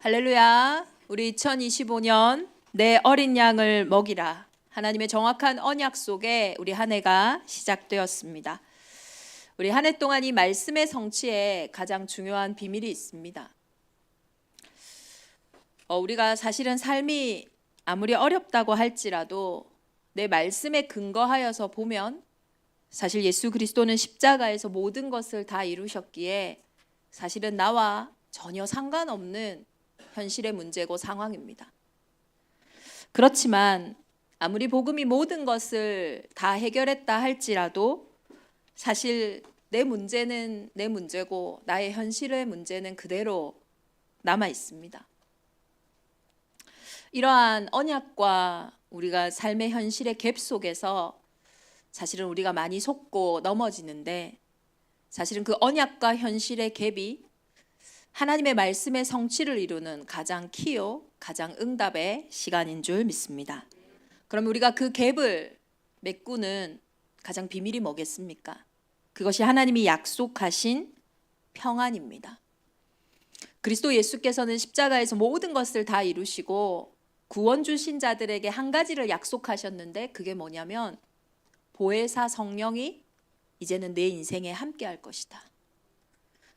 할렐루야. 우리 2025년 내 어린 양을 먹이라. 하나님의 정확한 언약 속에 우리 한 해가 시작되었습니다. 우리 한 해 동안 이 말씀의 성취에 가장 중요한 비밀이 있습니다. 우리가 사실은 삶이 아무리 어렵다고 할지라도 내 말씀에 근거하여서 보면 사실 예수 그리스도는 십자가에서 모든 것을 다 이루셨기에 사실은 나와 전혀 상관없는 현실의 문제고 상황입니다. 그렇지만 아무리 복음이 모든 것을 다 해결했다 할지라도 사실 내 문제는 내 문제고 나의 현실의 문제는 그대로 남아 있습니다. 이러한 언약과 우리가 삶의 현실의 갭 속에서 사실은 우리가 많이 속고 넘어지는데 사실은 그 언약과 현실의 갭이 하나님의 말씀의 성취를 이루는 가장 키요, 가장 응답의 시간인 줄 믿습니다. 그럼 우리가 그 갭을 메꾸는 가장 비밀이 뭐겠습니까? 그것이 하나님이 약속하신 평안입니다. 그리스도 예수께서는 십자가에서 모든 것을 다 이루시고 구원 주신 자들에게 한 가지를 약속하셨는데 그게 뭐냐면 보혜사 성령이 이제는 내 인생에 함께 할 것이다.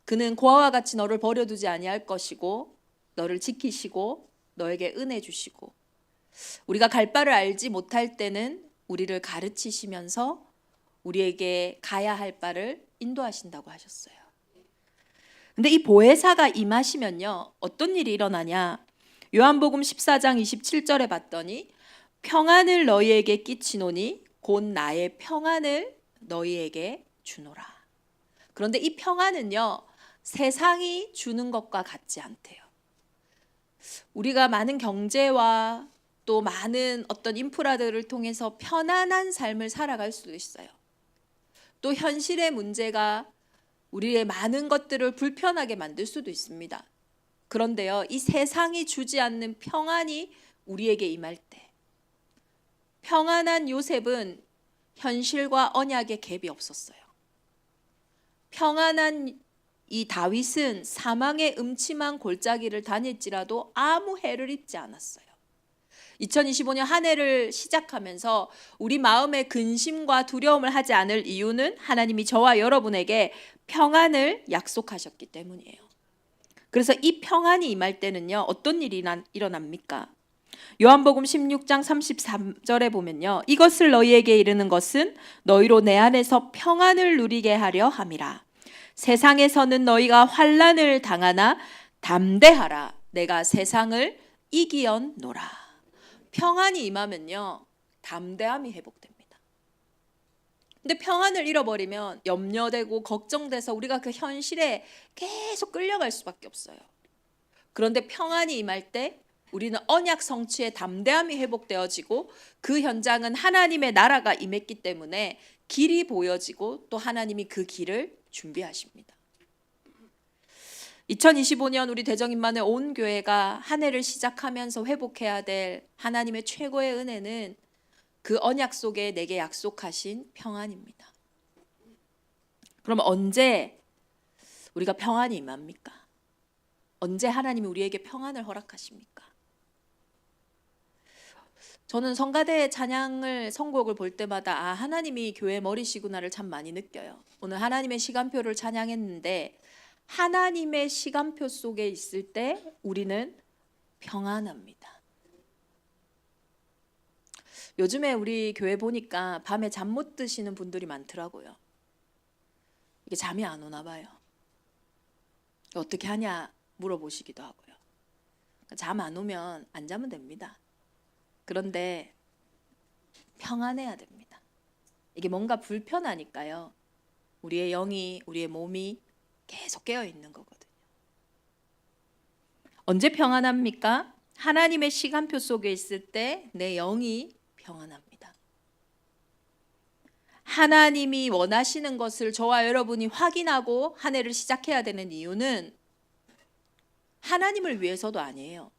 그는 고아와 같이 너를 버려두지 아니할 것이고 너를 지키시고 너에게 은혜 주시고 우리가 갈 바를 알지 못할 때는 우리를 가르치시면서 우리에게 가야 할 바를 인도하신다고 하셨어요. 근데 이 보혜사가 임하시면요 어떤 일이 일어나냐? 요한복음 14장 27절에 봤더니 평안을 너희에게 끼치노니 곧 나의 평안을 너희에게 주노라. 그런데 이 평안은요 세상이 주는 것과 같지 않대요. 우리가 많은 경제와 또 많은 어떤 인프라들을 통해서 편안한 삶을 살아갈 수도 있어요. 또 현실의 문제가 우리의 많은 것들을 불편하게 만들 수도 있습니다. 그런데요, 이 세상이 주지 않는 평안이 우리에게 임할 때 평안한 요셉은 현실과 언약의 갭이 없었어요. 평안한 이 다윗은 사망의 음침한 골짜기를 다닐지라도 아무 해를 입지 않았어요. 2025년 한 해를 시작하면서 우리 마음에 근심과 두려움을 하지 않을 이유는 하나님이 저와 여러분에게 평안을 약속하셨기 때문이에요. 그래서 이 평안이 임할 때는요 어떤 일이 일어납니까? 요한복음 16장 33절에 보면요 이것을 너희에게 이르는 것은 너희로 내 안에서 평안을 누리게 하려 함이라. 세상에서는 너희가 환난을 당하나 담대하라. 내가 세상을 이기었노라. 평안이 임하면요 담대함이 회복됩니다. 근데 평안을 잃어버리면 염려되고 걱정돼서 우리가 그 현실에 계속 끌려갈 수밖에 없어요. 그런데 평안이 임할 때 우리는 언약 성취의 담대함이 회복되어지고 그 현장은 하나님의 나라가 임했기 때문에 길이 보여지고 또 하나님이 그 길을 준비하십니다. 2025년 우리 대정인만의 온 교회가 한 해를 시작하면서 회복해야 될 하나님의 최고의 은혜는 그 언약 속에 내게 약속하신 평안입니다. 그럼 언제 우리가 평안이 임합니까? 언제 하나님이 우리에게 평안을 허락하십니까? 저는 성가대 찬양을 선곡을 볼 때마다 하나님이 교회 머리시구나를 참 많이 느껴요. 오늘 하나님의 시간표를 찬양했는데 하나님의 시간표 속에 있을 때 우리는 평안합니다. 요즘에 우리 교회 보니까 밤에 잠 못 드시는 분들이 많더라고요. 이게 잠이 안 오나 봐요. 어떻게 하냐 물어보시기도 하고요. 잠 안 오면 안 자면 됩니다. 그런데 평안해야 됩니다. 이게 뭔가 불편하니까요. 우리의 영이, 우리의 몸이 계속 깨어 있는 거거든요. 언제 평안합니까? 하나님의 시간표 속에 있을 때 내 영이 평안합니다. 하나님이 원하시는 것을 저와 여러분이 확인하고 한 해를 시작해야 되는 이유는 하나님을 위해서도 아니에요.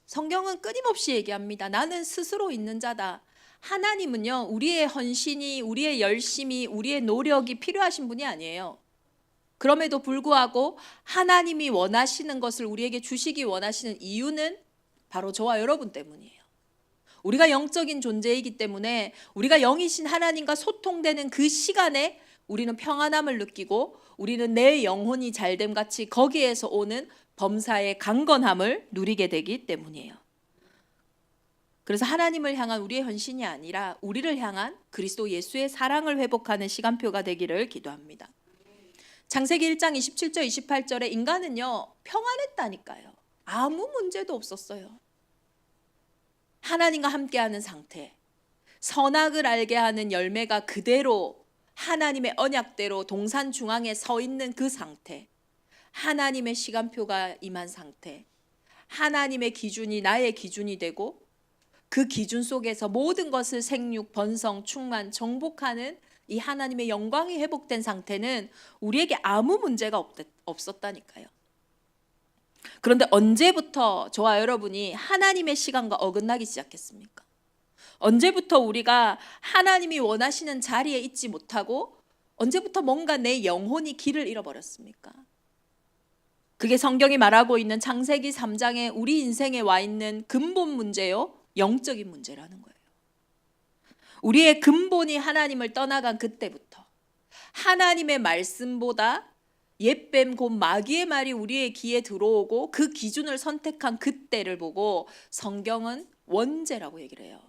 성경은 끊임없이 얘기합니다. 나는 스스로 있는 자다. 하나님은요 우리의 헌신이, 우리의 열심이, 우리의 노력이 필요하신 분이 아니에요. 그럼에도 불구하고 하나님이 원하시는 것을 우리에게 주시기 원하시는 이유는 바로 저와 여러분 때문이에요. 우리가 영적인 존재이기 때문에 우리가 영이신 하나님과 소통되는 그 시간에 우리는 평안함을 느끼고 우리는 내 영혼이 잘됨 같이 거기에서 오는 범사의 강건함을 누리게 되기 때문이에요. 그래서 하나님을 향한 우리의 헌신이 아니라 우리를 향한 그리스도 예수의 사랑을 회복하는 시간표가 되기를 기도합니다. 창세기 1장 27절 28절에 인간은요 평안했다니까요. 아무 문제도 없었어요. 하나님과 함께하는 상태, 선악을 알게 하는 열매가 그대로 하나님의 언약대로 동산 중앙에 서 있는 그 상태, 하나님의 시간표가 임한 상태, 하나님의 기준이 나의 기준이 되고 그 기준 속에서 모든 것을 생육, 번성, 충만, 정복하는 이 하나님의 영광이 회복된 상태는 우리에게 아무 문제가 없었다니까요. 그런데 언제부터 저와 여러분이 하나님의 시간과 어긋나기 시작했습니까? 언제부터 우리가 하나님이 원하시는 자리에 있지 못하고 언제부터 뭔가 내 영혼이 길을 잃어버렸습니까? 그게 성경이 말하고 있는 창세기 3장에 우리 인생에 와 있는 근본 문제요, 영적인 문제라는 거예요. 우리의 근본이 하나님을 떠나간 그때부터 하나님의 말씀보다 옛뱀 곧 마귀의 말이 우리의 귀에 들어오고 그 기준을 선택한 그때를 보고 성경은 원죄라고 얘기를 해요.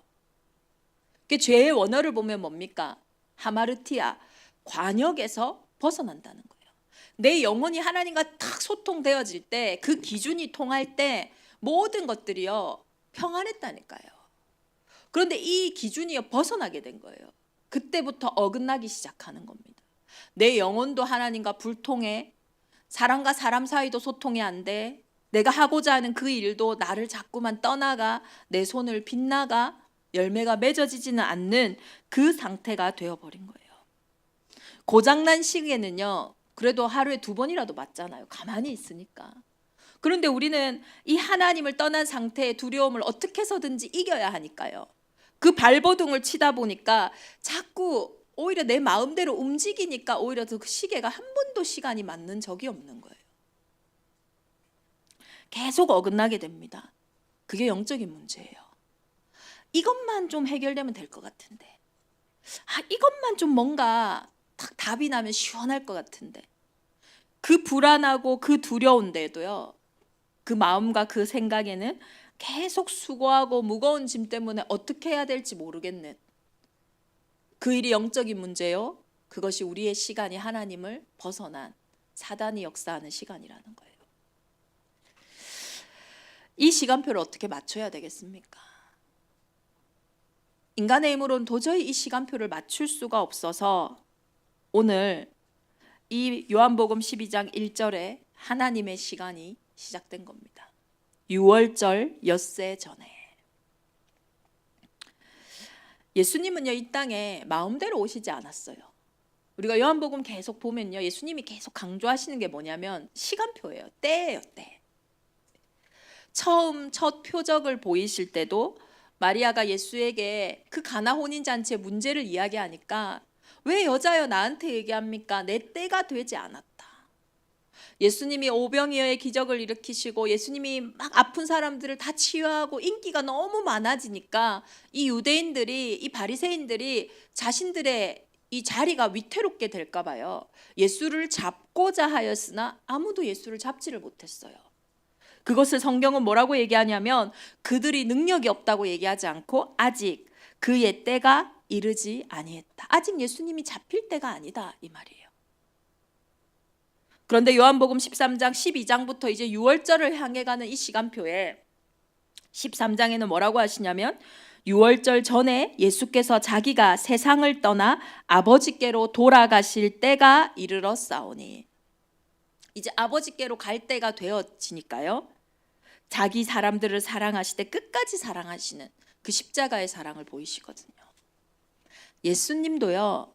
죄의 원어를 보면 뭡니까? 하마르티아, 관역에서 벗어난다는 거예요. 내 영혼이 하나님과 탁 소통되어질 때 그 기준이 통할 때 모든 것들이요 평안했다니까요. 그런데 이 기준이 벗어나게 된 거예요. 그때부터 어긋나기 시작하는 겁니다. 내 영혼도 하나님과 불통해, 사람과 사람 사이도 소통이 안 돼, 내가 하고자 하는 그 일도 나를 자꾸만 떠나가, 내 손을 빗나가, 열매가 맺어지지는 않는 그 상태가 되어버린 거예요. 고장난 시계는요 그래도 하루에 2번이라도 맞잖아요. 가만히 있으니까. 그런데 우리는 이 하나님을 떠난 상태의 두려움을 어떻게 해서든지 이겨야 하니까요. 그 발버둥을 치다 보니까 자꾸 오히려 내 마음대로 움직이니까 오히려 그 시계가 한 번도 시간이 맞는 적이 없는 거예요. 계속 어긋나게 됩니다. 그게 영적인 문제예요. 이것만 좀 해결되면 될 것 같은데, 이것만 좀 뭔가 딱 답이 나면 시원할 것 같은데, 그 불안하고 그 두려운데도요 그 마음과 그 생각에는 계속 수고하고 무거운 짐 때문에 어떻게 해야 될지 모르겠는 그 일이 영적인 문제요. 그것이 우리의 시간이 하나님을 벗어난 사단이 역사하는 시간이라는 거예요. 이 시간표를 어떻게 맞춰야 되겠습니까? 인간의 힘으로는 도저히 이 시간표를 맞출 수가 없어서 오늘 이 요한복음 12장 1절에 하나님의 시간이 시작된 겁니다. 6월절 엿새 전에. 예수님은요 이 땅에 마음대로 오시지 않았어요. 우리가 요한복음 계속 보면요 예수님이 계속 강조하시는 게 뭐냐면 시간표예요. 때예요, 때. 처음 첫 표적을 보이실 때도 마리아가 예수에게 그 가나 혼인잔치의 문제를 이야기하니까 왜 여자여 나한테 얘기합니까? 내 때가 되지 않았다. 예수님이 오병이어의 기적을 일으키시고 예수님이 막 아픈 사람들을 다 치유하고 인기가 너무 많아지니까 이 유대인들이, 이 바리새인들이 자신들의 이 자리가 위태롭게 될까 봐요. 예수를 잡고자 하였으나 아무도 예수를 잡지를 못했어요. 그것을 성경은 뭐라고 얘기하냐면 그들이 능력이 없다고 얘기하지 않고 아직 그의 때가 이르지 아니했다. 아직 예수님이 잡힐 때가 아니다 이 말이에요. 그런데 요한복음 13장 12장부터 이제 6월절을 향해 가는 이 시간표에 13장에는 뭐라고 하시냐면 6월절 전에 예수께서 자기가 세상을 떠나 아버지께로 돌아가실 때가 이르렀사오니, 이제 아버지께로 갈 때가 되어지니까요 자기 사람들을 사랑하시되 끝까지 사랑하시는 그 십자가의 사랑을 보이시거든요. 예수님도요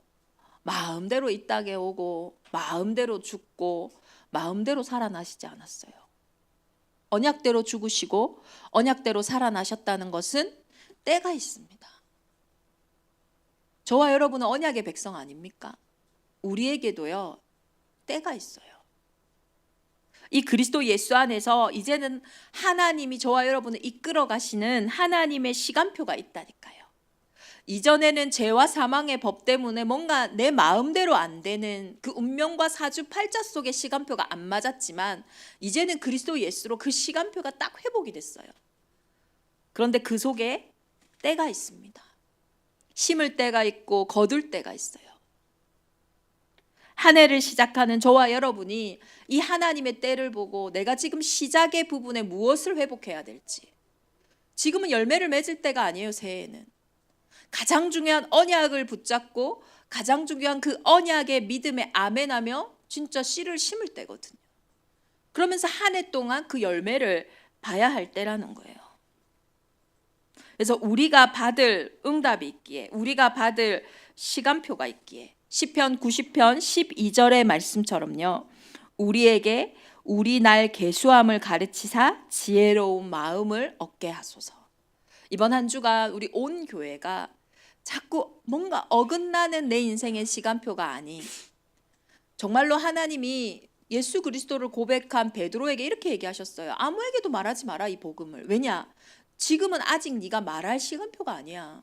마음대로 이 땅에 오고 마음대로 죽고 마음대로 살아나시지 않았어요. 언약대로 죽으시고 언약대로 살아나셨다는 것은 때가 있습니다. 저와 여러분은 언약의 백성 아닙니까? 우리에게도요 때가 있어요. 이 그리스도 예수 안에서 이제는 하나님이 저와 여러분을 이끌어 가시는 하나님의 시간표가 있다니까요. 이전에는 죄와 사망의 법 때문에 뭔가 내 마음대로 안 되는 그 운명과 사주팔자 속의 시간표가 안 맞았지만 이제는 그리스도 예수로 그 시간표가 딱 회복이 됐어요. 그런데 그 속에 때가 있습니다. 심을 때가 있고 거둘 때가 있어요. 한 해를 시작하는 저와 여러분이 이 하나님의 때를 보고 내가 지금 시작의 부분에 무엇을 회복해야 될지. 지금은 열매를 맺을 때가 아니에요. 새해에는 가장 중요한 언약을 붙잡고 가장 중요한 그 언약의 믿음에 아멘하며 진짜 씨를 심을 때거든요. 그러면서 한 해 동안 그 열매를 봐야 할 때라는 거예요. 그래서 우리가 받을 응답이 있기에, 우리가 받을 시간표가 있기에 시편 90편 12절의 말씀처럼요, 우리에게 우리 날 계수함을 가르치사 지혜로운 마음을 얻게 하소서. 이번 한 주가 우리 온 교회가 자꾸 뭔가 어긋나는 내 인생의 시간표가 아닌, 정말로 하나님이 예수 그리스도를 고백한 베드로에게 이렇게 얘기하셨어요. 아무에게도 말하지 마라 이 복음을. 왜냐? 지금은 아직 네가 말할 시간표가 아니야.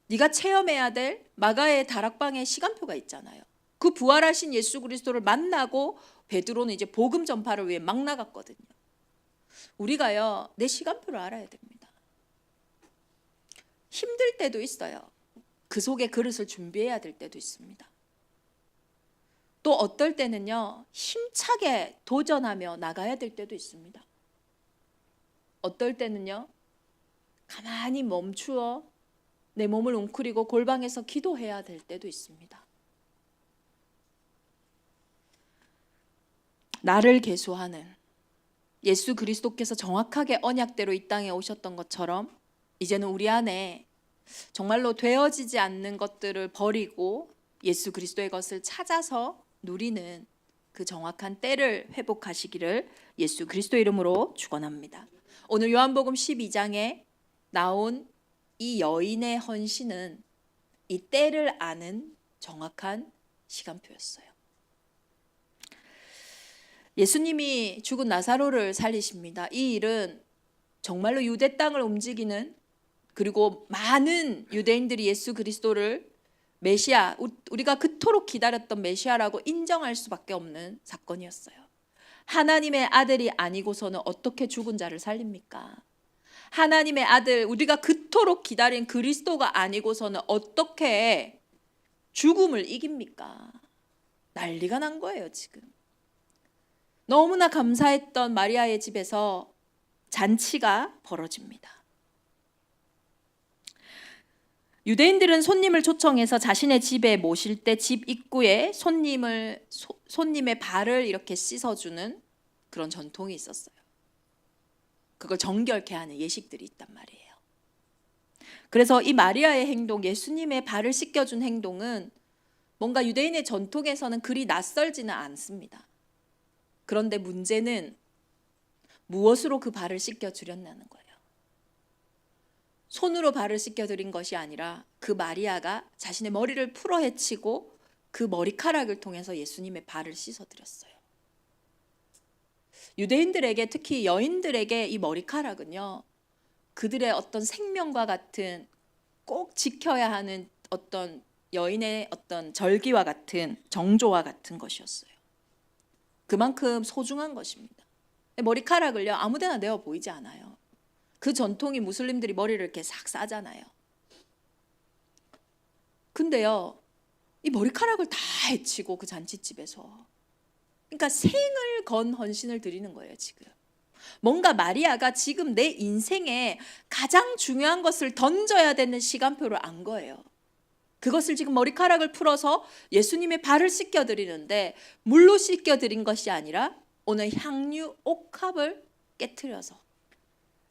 네가 체험해야 될 마가의 다락방의 시간표가 있잖아요. 그 부활하신 예수 그리스도를 만나고 베드로는 이제 복음 전파를 위해 막 나갔거든요. 우리가요, 내 시간표를 알아야 됩니다. 힘들 때도 있어요. 그 속에 그릇을 준비해야 될 때도 있습니다. 또 어떨 때는요, 힘차게 도전하며 나가야 될 때도 있습니다. 어떨 때는요, 가만히 멈추어 내 몸을 웅크리고 골방에서 기도해야 될 때도 있습니다. 나를 계수하는 예수 그리스도께서 정확하게 언약대로 이 땅에 오셨던 것처럼 이제는 우리 안에 정말로 되어지지 않는 것들을 버리고 예수 그리스도의 것을 찾아서 누리는 그 정확한 때를 회복하시기를 예수 그리스도 이름으로 축원합니다. 오늘 요한복음 12장에 나온 이 여인의 헌신은 이 때를 아는 정확한 시간표였어요. 예수님이 죽은 나사로를 살리십니다. 이 일은 정말로 유대 땅을 움직이는, 그리고 많은 유대인들이 예수 그리스도를 메시아, 우리가 그토록 기다렸던 메시아라고 인정할 수밖에 없는 사건이었어요. 하나님의 아들이 아니고서는 어떻게 죽은 자를 살립니까? 하나님의 아들, 우리가 그토록 기다린 그리스도가 아니고서는 어떻게 죽음을 이깁니까? 난리가 난 거예요, 지금. 너무나 감사했던 마리아의 집에서 잔치가 벌어집니다. 유대인들은 손님을 초청해서 자신의 집에 모실 때 집 입구에 손님의 발을 이렇게 씻어주는 그런 전통이 있었어요. 그걸 정결케 하는 예식들이 있단 말이에요. 그래서 이 마리아의 행동, 예수님의 발을 씻겨준 행동은 뭔가 유대인의 전통에서는 그리 낯설지는 않습니다. 그런데 문제는 무엇으로 그 발을 씻겨주렸냐는 거예요. 손으로 발을 씻겨드린 것이 아니라 그 마리아가 자신의 머리를 풀어 헤치고 그 머리카락을 통해서 예수님의 발을 씻어드렸어요. 유대인들에게, 특히 여인들에게 이 머리카락은요, 그들의 어떤 생명과 같은, 꼭 지켜야 하는 어떤 여인의 어떤 절기와 같은, 정조와 같은 것이었어요. 그만큼 소중한 것입니다. 머리카락을요, 아무데나 내어 보이지 않아요. 그 전통이 무슬림들이 머리를 이렇게 싹 싸잖아요. 근데요, 이 머리카락을 다 해치고 그 잔치집에서, 그러니까 생을 건 헌신을 드리는 거예요, 지금. 뭔가 마리아가 지금 내 인생에 가장 중요한 것을 던져야 되는 시간표를 안 거예요. 그것을 지금 머리카락을 풀어서 예수님의 발을 씻겨드리는데, 물로 씻겨드린 것이 아니라 오늘 향유 옥합을 깨트려서,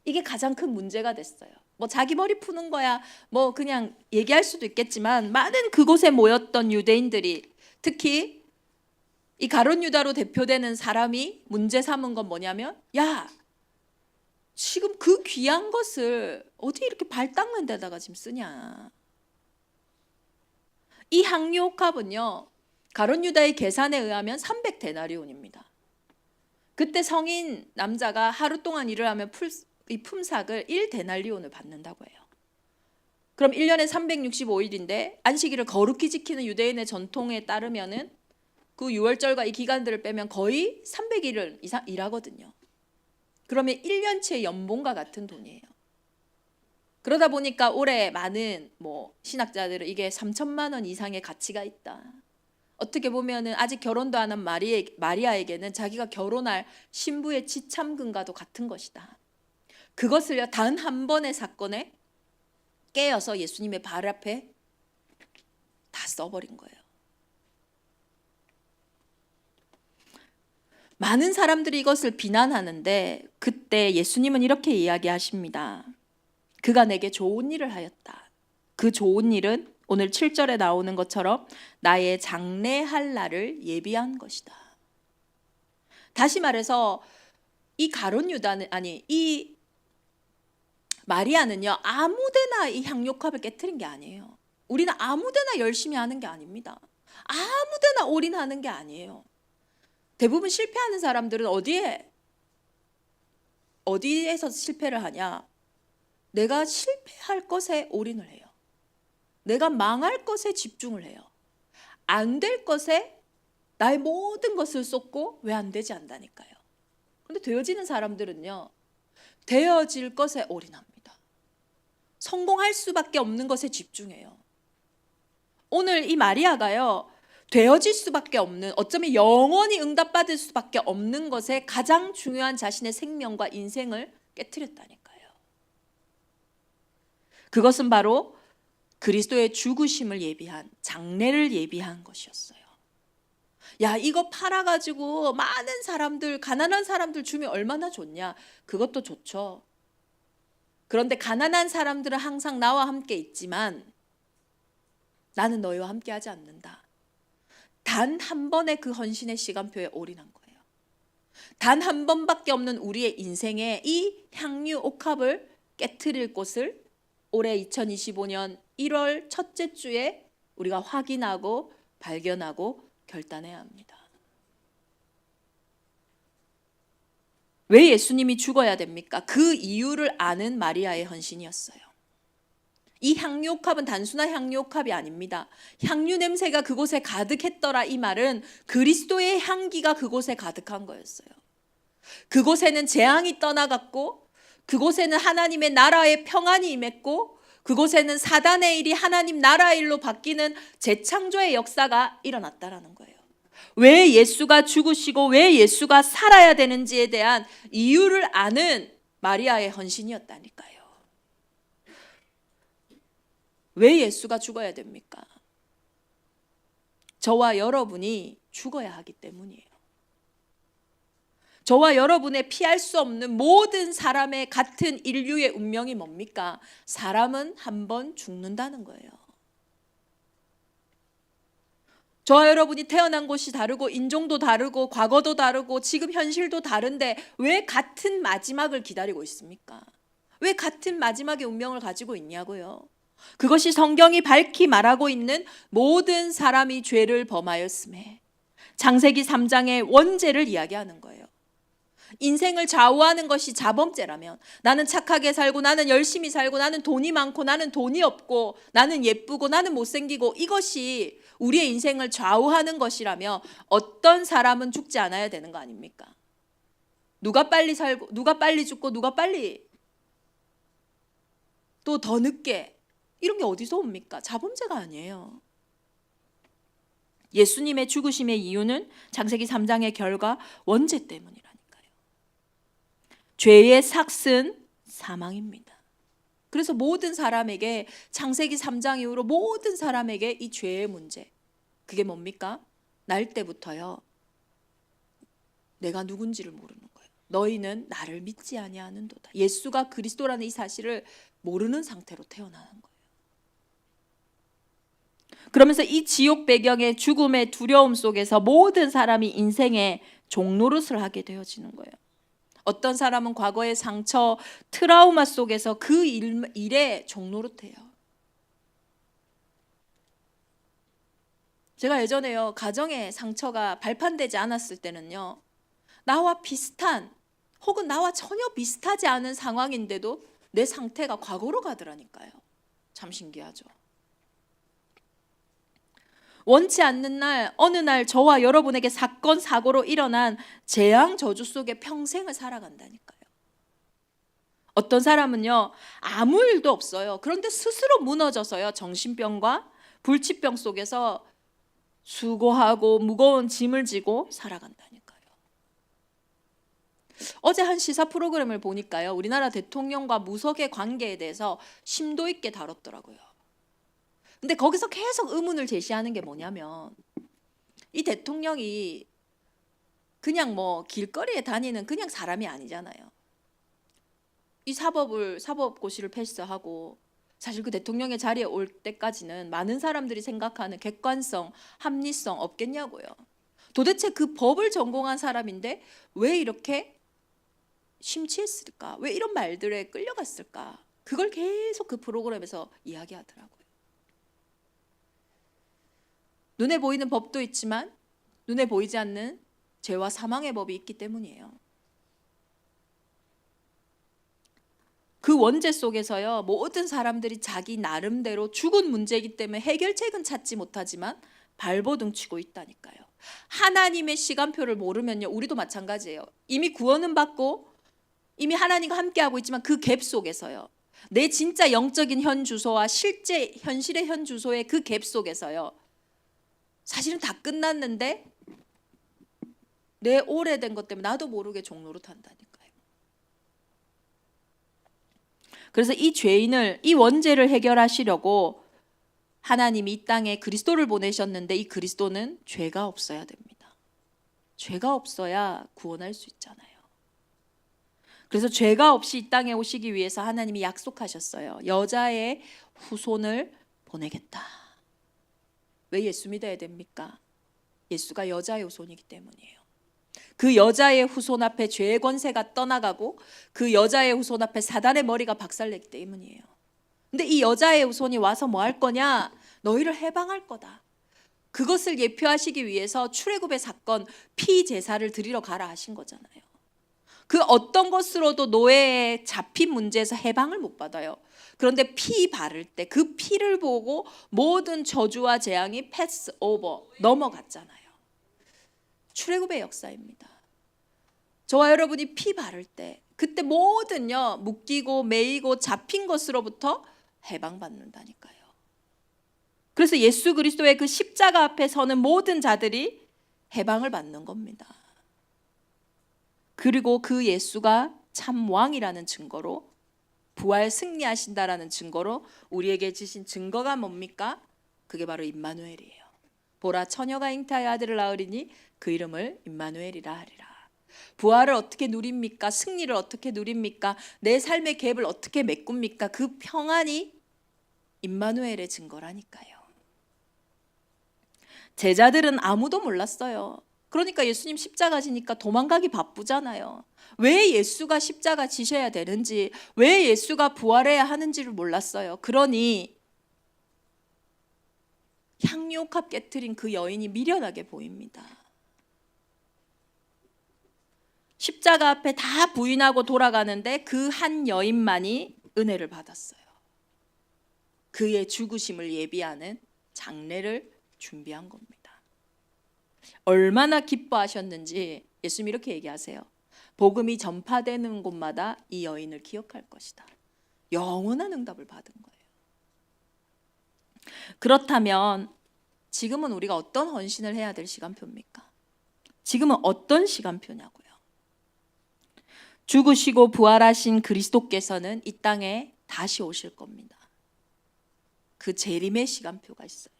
이게 가장 큰 문제가 됐어요. 뭐 자기 머리 푸는 거야 뭐 그냥 얘기할 수도 있겠지만, 많은 그곳에 모였던 유대인들이, 특히 이 가룟 유다로 대표되는 사람이 문제 삼은 건 뭐냐면, 야, 지금 그 귀한 것을 어디 이렇게 발 닦는 데다가 지금 쓰냐. 이 향유옥합은요, 가룟 유다의 계산에 의하면 300데나리온입니다. 그때 성인 남자가 하루 동안 일을 하면 이 품삯을 1데나리온을 받는다고 해요. 그럼 1년에 365일인데 안식일을 거룩히 지키는 유대인의 전통에 따르면은 그 유월절과 이 기간들을 빼면 거의 300일을 이상 일하거든요. 그러면 1년치의 연봉과 같은 돈이에요. 그러다 보니까 올해 많은 신학자들은 이게 3천만 원 이상의 가치가 있다. 어떻게 보면은 아직 결혼도 안 한 마리아에게는 자기가 결혼할 신부의 지참금과도 같은 것이다. 그것을요 단 한 번의 사건에 깨어서 예수님의 발 앞에 다 써버린 거예요. 많은 사람들이 이것을 비난하는데 그때 예수님은 이렇게 이야기하십니다. 그가 내게 좋은 일을 하였다. 그 좋은 일은 오늘 7절에 나오는 것처럼 나의 장래할 날을 예비한 것이다. 다시 말해서 이 가룟 유다는 이 마리아는요 아무데나 이 향료컵을 깨트린 게 아니에요. 우리는 아무데나 열심히 하는 게 아닙니다. 아무데나 올인하는 게 아니에요. 대부분 실패하는 사람들은 어디에서 실패를 하냐? 내가 실패할 것에 올인을 해요. 내가 망할 것에 집중을 해요. 안 될 것에 나의 모든 것을 쏟고 왜 안 되지 않다니까요. 그런데 되어지는 사람들은요 되어질 것에 올인합니다. 성공할 수밖에 없는 것에 집중해요. 오늘 이 마리아가요 되어질 수밖에 없는, 어쩌면 영원히 응답받을 수밖에 없는 것에 가장 중요한 자신의 생명과 인생을 깨트렸다니까요. 그것은 바로 그리스도의 죽으심을 예비한, 장래를 예비한 것이었어요. 야, 이거 팔아가지고 많은 사람들, 가난한 사람들 주면 얼마나 좋냐? 그것도 좋죠. 그런데 가난한 사람들은 항상 나와 함께 있지만 나는 너희와 함께 하지 않는다. 단 한 번의 그 헌신의 시간표에 올인한 거예요. 단 한 번밖에 없는 우리의 인생에 이 향유 옥합을 깨트릴 곳을 올해 2025년 1월 첫째 주에 우리가 확인하고 발견하고 결단해야 합니다. 왜 예수님이 죽어야 됩니까? 그 이유를 아는 마리아의 헌신이었어요. 이 향유옥합은 단순한 향유옥합이 아닙니다. 향유 냄새가 그곳에 가득했더라, 이 말은 그리스도의 향기가 그곳에 가득한 거였어요. 그곳에는 재앙이 떠나갔고, 그곳에는 하나님의 나라의 평안이 임했고, 그곳에는 사단의 일이 하나님 나라의 일로 바뀌는 재창조의 역사가 일어났다라는 거예요. 왜 예수가 죽으시고 왜 예수가 살아야 되는지에 대한 이유를 아는 마리아의 헌신이었다니까요. 왜 예수가 죽어야 됩니까? 저와 여러분이 죽어야 하기 때문이에요. 저와 여러분의 피할 수 없는 모든 사람의 같은 인류의 운명이 뭡니까? 사람은 한 번 죽는다는 거예요. 저와 여러분이 태어난 곳이 다르고 인종도 다르고 과거도 다르고 지금 현실도 다른데 왜 같은 마지막을 기다리고 있습니까? 왜 같은 마지막의 운명을 가지고 있냐고요? 그것이 성경이 밝히 말하고 있는 모든 사람이 죄를 범하였음에, 창세기 3장의 원죄를 이야기하는 거예요. 인생을 좌우하는 것이 자범죄라면, 나는 착하게 살고 나는 열심히 살고 나는 돈이 많고 나는 돈이 없고 나는 예쁘고 나는 못생기고, 이것이 우리의 인생을 좌우하는 것이라며 어떤 사람은 죽지 않아야 되는 거 아닙니까? 누가 빨리 살고 누가 빨리 죽고 누가 빨리 또 더 늦게, 이런 게 어디서 옵니까? 자범죄가 아니에요. 예수님의 죽으심의 이유는 창세기 3장의 결과 원죄 때문이라니까요. 죄의 삭은 사망입니다. 그래서 모든 사람에게, 창세기 3장 이후로 모든 사람에게 이 죄의 문제, 그게 뭡니까? 날 때부터요 내가 누군지를 모르는 거예요. 너희는 나를 믿지 아니하는도다. 예수가 그리스도라는 이 사실을 모르는 상태로 태어나는 거예요. 그러면서 이 지옥 배경의 죽음의 두려움 속에서 모든 사람이 인생의 종노릇을 하게 되어지는 거예요. 어떤 사람은 과거의 상처, 트라우마 속에서 그 일에 종노릇해요. 제가 예전에요, 가정에 상처가 발판되지 않았을 때는요, 나와 비슷한 혹은 나와 전혀 비슷하지 않은 상황인데도 내 상태가 과거로 가더라니까요. 참 신기하죠. 원치 않는 날, 어느 날 저와 여러분에게 사건, 사고로 일어난 재앙, 저주 속에 평생을 살아간다니까요. 어떤 사람은요, 아무 일도 없어요. 그런데 스스로 무너져서요, 정신병과 불치병 속에서 수고하고 무거운 짐을 지고 살아간다니까요. 어제 한 시사 프로그램을 보니까요, 우리나라 대통령과 무속의 관계에 대해서 심도 있게 다뤘더라고요. 근데 거기서 계속 의문을 제시하는 게 뭐냐면, 이 대통령이 그냥 뭐 길거리에 다니는 그냥 사람이 아니잖아요. 이 사법고시를 패스하고 사실 그 대통령의 자리에 올 때까지는 많은 사람들이 생각하는 객관성, 합리성 없겠냐고요. 도대체 그 법을 전공한 사람인데 왜 이렇게 심취했을까? 왜 이런 말들에 끌려갔을까? 그걸 계속 그 프로그램에서 이야기하더라고요. 눈에 보이는 법도 있지만 눈에 보이지 않는 죄와 사망의 법이 있기 때문이에요. 그 원죄 속에서요, 모든 사람들이 자기 나름대로 죽은 문제이기 때문에 해결책은 찾지 못하지만 발버둥 치고 있다니까요. 하나님의 시간표를 모르면요, 우리도 마찬가지예요. 이미 구원은 받고 이미 하나님과 함께하고 있지만 그 갭 속에서요, 내 진짜 영적인 현 주소와 실제 현실의 현 주소의 그 갭 속에서요, 사실은 다 끝났는데 내 오래된 것 때문에 나도 모르게 종로로 탄다니까요. 그래서 이 죄인을, 이 원죄를 해결하시려고 하나님이 이 땅에 그리스도를 보내셨는데, 이 그리스도는 죄가 없어야 됩니다. 죄가 없어야 구원할 수 있잖아요. 그래서 죄가 없이 이 땅에 오시기 위해서 하나님이 약속하셨어요. 여자의 후손을 보내겠다. 왜 예수 믿어야 됩니까? 예수가 여자의 후손이기 때문이에요. 그 여자의 후손 앞에 죄의 권세가 떠나가고 그 여자의 후손 앞에 사단의 머리가 박살내기 때문이에요. 근데 이 여자의 후손이 와서 뭐 할 거냐? 너희를 해방할 거다. 그것을 예표하시기 위해서 출애굽의 사건, 피 제사를 드리러 가라 하신 거잖아요. 그 어떤 것으로도 노예에 잡힌 문제에서 해방을 못 받아요. 그런데 피 바를 때 그 피를 보고 모든 저주와 재앙이 패스 오버, 넘어갔잖아요. 출애굽의 역사입니다. 저와 여러분이 피 바를 때 그때 모든요, 묶이고 매이고 잡힌 것으로부터 해방받는다니까요. 그래서 예수 그리스도의 그 십자가 앞에 서는 모든 자들이 해방을 받는 겁니다. 그리고 그 예수가 참 왕이라는 증거로, 부활 승리하신다라는 증거로 우리에게 주신 증거가 뭡니까? 그게 바로 임마누엘이에요. 보라, 처녀가 잉태하여 아들을 낳으리니 그 이름을 임마누엘이라 하리라. 부활을 어떻게 누립니까? 승리를 어떻게 누립니까? 내 삶의 갭을 어떻게 메꿉니까? 그 평안이 임마누엘의 증거라니까요. 제자들은 아무도 몰랐어요. 그러니까 예수님 십자가 지니까 도망가기 바쁘잖아요. 왜 예수가 십자가 지셔야 되는지, 왜 예수가 부활해야 하는지를 몰랐어요. 그러니 향유옥합 깨트린 그 여인이 미련하게 보입니다. 십자가 앞에 다 부인하고 돌아가는데 그 한 여인만이 은혜를 받았어요. 그의 죽으심을 예비하는 장례를 준비한 겁니다. 얼마나 기뻐하셨는지 예수님이 이렇게 얘기하세요. 복음이 전파되는 곳마다 이 여인을 기억할 것이다. 영원한 응답을 받은 거예요. 그렇다면 지금은 우리가 어떤 헌신을 해야 될 시간표입니까? 지금은 어떤 시간표냐고요. 죽으시고 부활하신 그리스도께서는 이 땅에 다시 오실 겁니다. 그 재림의 시간표가 있어요.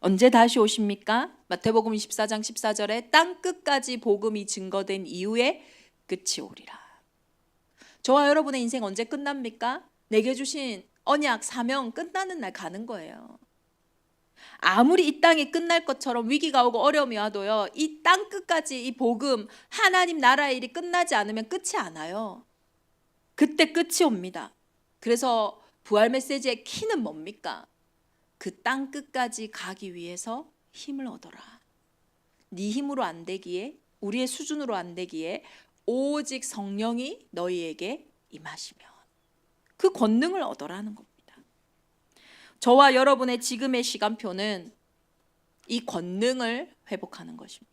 언제 다시 오십니까? 마태복음 24장 14절에 땅 끝까지 복음이 증거된 이후에 끝이 오리라. 저와 여러분의 인생 언제 끝납니까? 내게 주신 언약, 사명 끝나는 날 가는 거예요. 아무리 이 땅이 끝날 것처럼 위기가 오고 어려움이 와도요, 이 땅 끝까지 이 복음, 하나님 나라의 일이 끝나지 않으면 끝이 안 와요. 그때 끝이 옵니다. 그래서 부활 메시지의 키는 뭡니까? 그 땅 끝까지 가기 위해서 힘을 얻어라. 네 힘으로 안 되기에, 우리의 수준으로 안 되기에 오직 성령이 너희에게 임하시면 그 권능을 얻어라는 겁니다. 저와 여러분의 지금의 시간표는 이 권능을 회복하는 것입니다.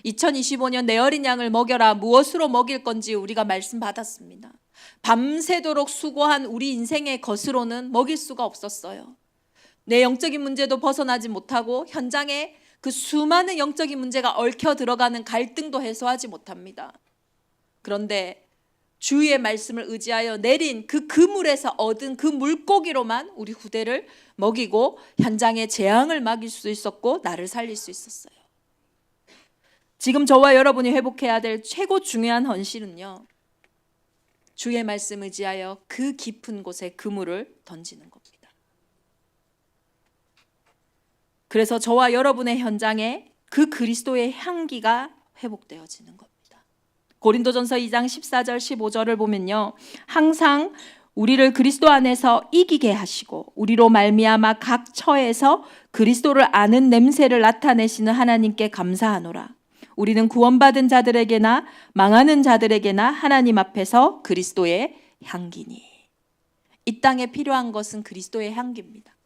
2025년 내 어린 양을 먹여라. 무엇으로 먹일 건지 우리가 말씀 받았습니다. 밤새도록 수고한 우리 인생의 것으로는 먹일 수가 없었어요. 내 영적인 문제도 벗어나지 못하고 현장에 그 수많은 영적인 문제가 얽혀 들어가는 갈등도 해소하지 못합니다. 그런데 주의 말씀을 의지하여 내린 그 그물에서 얻은 그 물고기로만 우리 후대를 먹이고 현장의 재앙을 막을 수 있었고 나를 살릴 수 있었어요. 지금 저와 여러분이 회복해야 될 최고 중요한 헌신은요, 주의 말씀 의지하여 그 깊은 곳에 그물을 던지는 겁니다. 그래서 저와 여러분의 현장에 그 그리스도의 향기가 회복되어지는 겁니다. 고린도전서 2장 14절 15절을 보면요, 항상 우리를 그리스도 안에서 이기게 하시고 우리로 말미암아 각 처에서 그리스도를 아는 냄새를 나타내시는 하나님께 감사하노라. 우리는 구원받은 자들에게나 망하는 자들에게나 하나님 앞에서 그리스도의 향기니. 이 땅에 필요한 것은 그리스도의 향기입니다.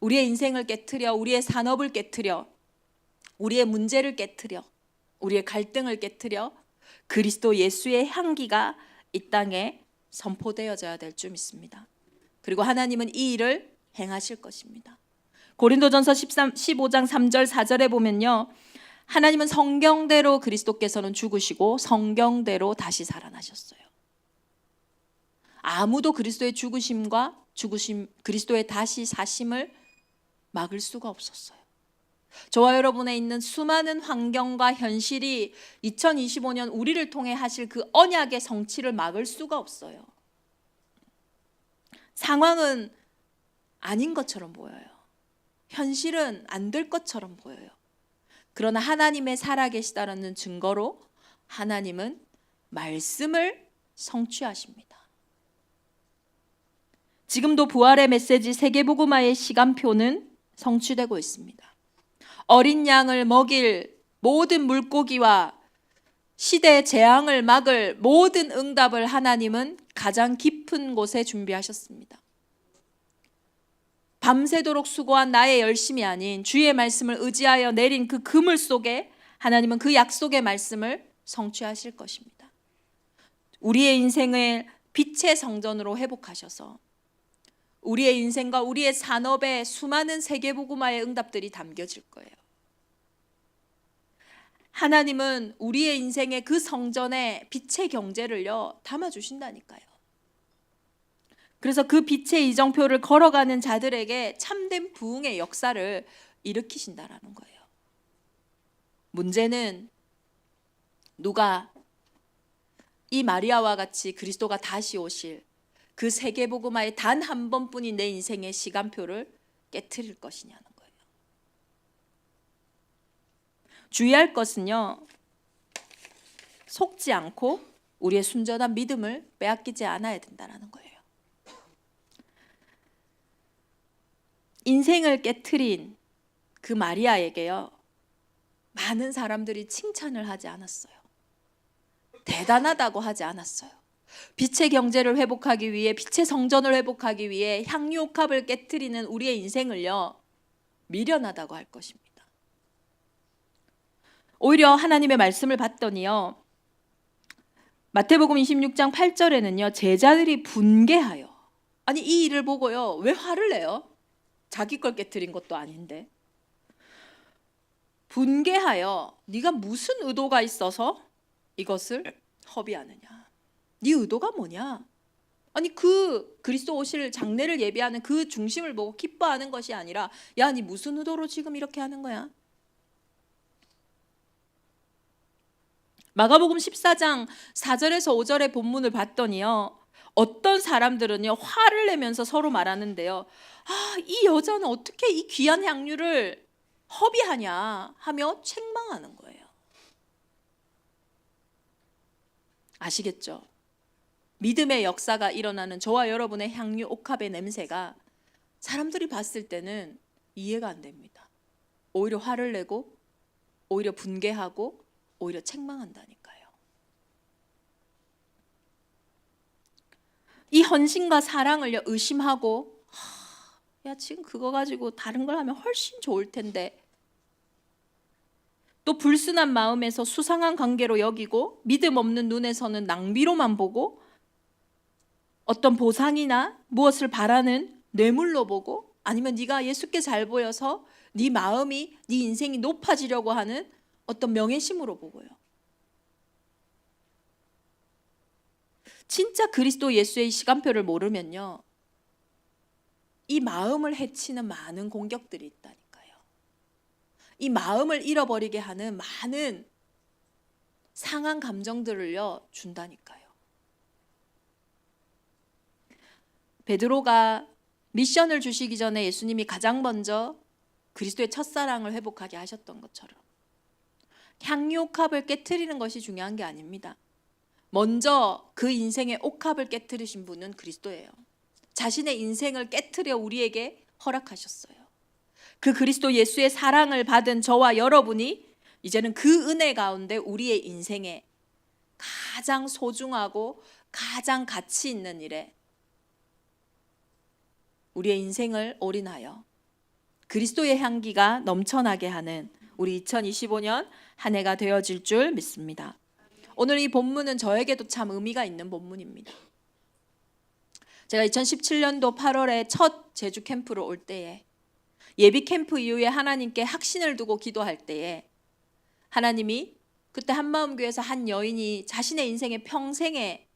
우리의 인생을 깨트려, 우리의 산업을 깨트려, 우리의 문제를 깨트려, 우리의 갈등을 깨트려 그리스도 예수의 향기가 이 땅에 선포되어져야 될 줄 믿습니다. 그리고 하나님은 이 일을 행하실 것입니다. 고린도전서 15장 3절 4절에 보면요, 하나님은 성경대로 그리스도께서는 죽으시고 성경대로 다시 살아나셨어요. 아무도 그리스도의 죽으심과 그리스도의 다시 사심을 막을 수가 없었어요. 저와 여러분에 있는 수많은 환경과 현실이 2025년 우리를 통해 하실 그 언약의 성취를 막을 수가 없어요. 상황은 아닌 것처럼 보여요. 현실은 안 될 것처럼 보여요. 그러나 하나님의 살아계시다라는 증거로 하나님은 말씀을 성취하십니다. 지금도 부활의 메시지 세계복음화의 시간표는 성취되고 있습니다. 어린 양을 먹일 모든 물고기와 시대의 재앙을 막을 모든 응답을 하나님은 가장 깊은 곳에 준비하셨습니다. 밤새도록 수고한 나의 열심이 아닌 주의 말씀을 의지하여 내린 그 그물 속에 하나님은 그 약속의 말씀을 성취하실 것입니다. 우리의 인생을 빛의 성전으로 회복하셔서 우리의 인생과 우리의 산업에 수많은 세계복음화의 응답들이 담겨질 거예요. 하나님은 우리의 인생의 그 성전에 빛의 경제를요 담아주신다니까요. 그래서 그 빛의 이정표를 걸어가는 자들에게 참된 부흥의 역사를 일으키신다라는 거예요. 문제는 누가 이 마리아와 같이 그리스도가 다시 오실 그 세계복음화의 단 한 번뿐인 내 인생의 시간표를 깨트릴 것이냐는 거예요. 주의할 것은요, 속지 않고 우리의 순전한 믿음을 빼앗기지 않아야 된다는 거예요. 인생을 깨트린 그 마리아에게요, 많은 사람들이 칭찬을 하지 않았어요. 대단하다고 하지 않았어요. 빛의 경제를 회복하기 위해, 빛의 성전을 회복하기 위해 향유옥합을 깨트리는 우리의 인생을요 미련하다고 할 것입니다. 오히려 하나님의 말씀을 봤더니요, 마태복음 26장 8절에는요 제자들이 분개하여, 아니 이 일을 보고요 왜 화를 내요? 자기 걸 깨트린 것도 아닌데. 분개하여 네가 무슨 의도가 있어서 이것을 허비하느냐? 네 의도가 뭐냐? 아니 그 그리스도 오실 장래를 예비하는 그 중심을 보고 기뻐하는 것이 아니라, 야, 네 무슨 의도로 지금 이렇게 하는 거야? 마가복음 14장 4절에서 5절의 본문을 봤더니요, 어떤 사람들은요 화를 내면서 서로 말하는데요, 아, 이 여자는 어떻게 이 귀한 향유를 허비하냐 하며 책망하는 거예요. 아시겠죠? 믿음의 역사가 일어나는 저와 여러분의 향유 옥합의 냄새가 사람들이 봤을 때는 이해가 안 됩니다. 오히려 화를 내고 오히려 분개하고 오히려 책망한다니까요. 이 헌신과 사랑을 의심하고 야 지금 그거 가지고 다른 걸 하면 훨씬 좋을 텐데, 또 불순한 마음에서 수상한 관계로 여기고 믿음 없는 눈에서는 낭비로만 보고 어떤 보상이나 무엇을 바라는 뇌물로 보고, 아니면 네가 예수께 잘 보여서 네 마음이 네 인생이 높아지려고 하는 어떤 명예심으로 보고요. 진짜 그리스도 예수의 시간표를 모르면요, 이 마음을 해치는 많은 공격들이 있다니까요. 이 마음을 잃어버리게 하는 많은 상한 감정들을요 준다니까요. 베드로가 미션을 주시기 전에 예수님이 가장 먼저 그리스도의 첫사랑을 회복하게 하셨던 것처럼 향유옥합을 깨트리는 것이 중요한 게 아닙니다. 먼저 그 인생의 옥합을 깨트리신 분은 그리스도예요. 자신의 인생을 깨트려 우리에게 허락하셨어요. 그 그리스도 예수의 사랑을 받은 저와 여러분이 이제는 그 은혜 가운데 우리의 인생에 가장 소중하고 가장 가치 있는 일에 우리의 인생을 올인하여 그리스도의 향기가 넘쳐나게 하는 우리 2025년 한 해가 되어질 줄 믿습니다. 오늘 이 본문은 저에게도 참 의미가 있는 본문입니다. 제가 2017년도 8월에 첫 제주 캠프로 올 때에, 예비 캠프 이후에 하나님께 확신을 두고 기도할 때에 하나님이 그때 한마음교회에서 한 여인이 자신의 인생의 평생에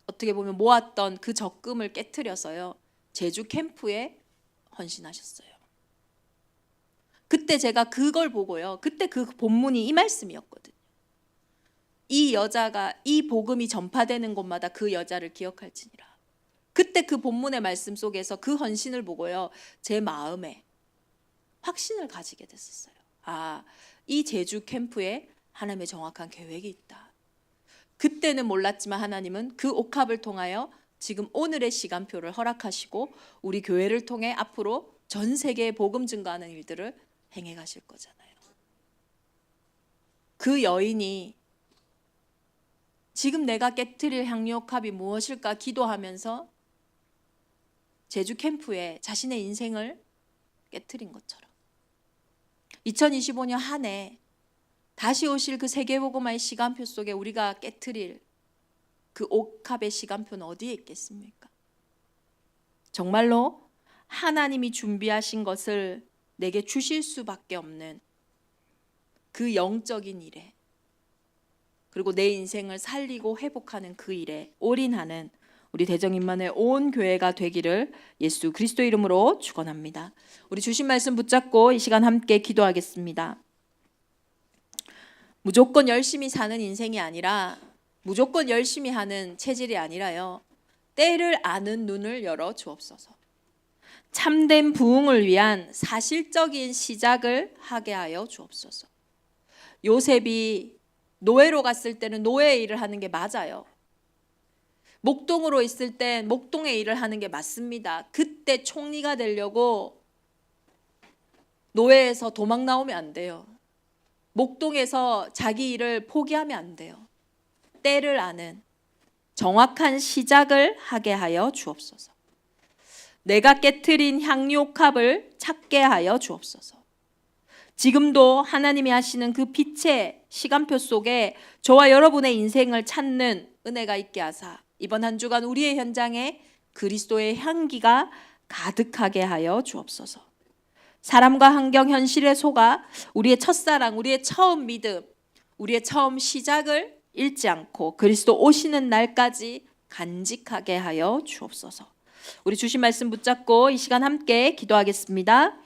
어떻게 보면 모았던 그 적금을 깨트려서요 제주 캠프에 헌신하셨어요. 그때 제가 그걸 보고요, 그때 그 본문이 이 말씀이었거든요. 이 여자가 이 복음이 전파되는 곳마다 그 여자를 기억할지니라. 그때 그 본문의 말씀 속에서 그 헌신을 보고요 제 마음에 확신을 가지게 됐었어요. 이 제주 캠프에 하나님의 정확한 계획이 있다. 그때는 몰랐지만 하나님은 그 옥합을 통하여 지금 오늘의 시간표를 허락하시고 우리 교회를 통해 앞으로 전 세계에 복음 증거하는 일들을 행해 가실 거잖아요. 그 여인이 지금 내가 깨트릴 향유옥합이 무엇일까 기도하면서 제주 캠프에 자신의 인생을 깨트린 것처럼 2025년 한 해 다시 오실 그 세계복음화의 시간표 속에 우리가 깨트릴 그 옥합의 시간표는 어디에 있겠습니까? 정말로 하나님이 준비하신 것을 내게 주실 수밖에 없는 그 영적인 일에, 그리고 내 인생을 살리고 회복하는 그 일에 올인하는 우리 대정인만의 온 교회가 되기를 예수 그리스도 이름으로 축원합니다. 우리 주신 말씀 붙잡고 이 시간 함께 기도하겠습니다. 무조건 열심히 사는 인생이 아니라, 무조건 열심히 하는 체질이 아니라요, 때를 아는 눈을 열어 주옵소서. 참된 부흥을 위한 사실적인 시작을 하게 하여 주옵소서. 요셉이 노예로 갔을 때는 노예의 일을 하는 게 맞아요. 목동으로 있을 땐 목동의 일을 하는 게 맞습니다. 그때 총리가 되려고 노예에서 도망 나오면 안 돼요. 목동에서 자기 일을 포기하면 안 돼요. 때를 아는 정확한 시작을 하게 하여 주옵소서. 내가 깨트린 향유옥합을 찾게 하여 주옵소서. 지금도 하나님이 하시는 그 빛의 시간표 속에 저와 여러분의 인생을 찾는 은혜가 있게 하사 이번 한 주간 우리의 현장에 그리스도의 향기가 가득하게 하여 주옵소서. 사람과 환경 현실에 속아 우리의 첫사랑, 우리의 처음 믿음, 우리의 처음 시작을 잃지 않고 그리스도 오시는 날까지 간직하게 하여 주옵소서. 우리 주신 말씀 붙잡고 이 시간 함께 기도하겠습니다.